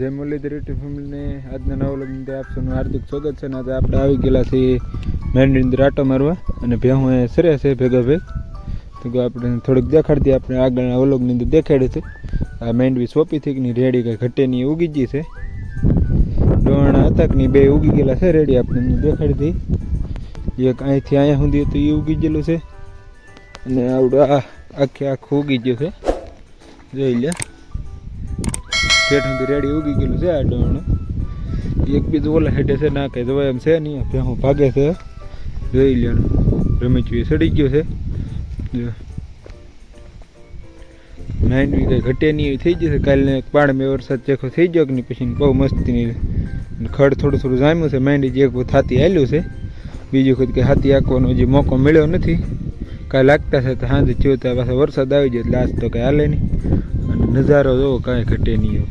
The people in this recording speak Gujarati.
જય મુરલીધર યુટ્યુબ ફેમિલીને આજના નવા વ્લોગની અંદર આપ સૌનું હાર્દિક સ્વાગત છે. અને આજે આપણે આવી ગયેલા છીએ મેંડની અંદર આટો મારવા અને ભેહું એ સરે છે ભેગા ભેગ. તો આપણે થોડીક દેખાડતી આપણે આગળના વ્લોગની અંદર દેખાડી છે. આ મેંડવી સોંપી થઈ ની રેડી કંઈ ઘટેની ઉગી ગઈ છે. ડોણા અતકની બે ઉગી ગયેલા છે રેડી આપણે દેખાડી હતી. એક અહીંથી અહીંયા સુધી તો એ ઉગી ગયેલું છે અને આવડું આખું ઉગી ગયું છે. જોઈ લે ઠેઠ સુધી રેડી ઉગી ગયેલું છે. આ ડોણું એક બીજું ઓલા હેઠે છે ના કંઈ જવાય એમ છે નહીં. ભેહું ભાગે છે જોઈ લે. રમેચવી સડી ગયો છે. મેંડવી કંઈ ઘટે નહીં થઈ જશે. કાલે પાણી વરસાદ ચેખો થઈ ગયો કે નહીં પછી બહુ મસ્તીની ખડ થોડું થોડું જામ્યું છે. મેંડી જે હાથી હાલ્યું છે. બીજું ખુદ કંઈ હાથી આંકવાનો હજી મોકો મળ્યો નથી. કાંઈ લાગતા છે તો સાંજે થયો ત્યાં પાછા વરસાદ આવી જાય એટલે આજ તો કંઈ હાલે નહીં. અને નજારો જોવો કાંઈ ઘટે નહીં.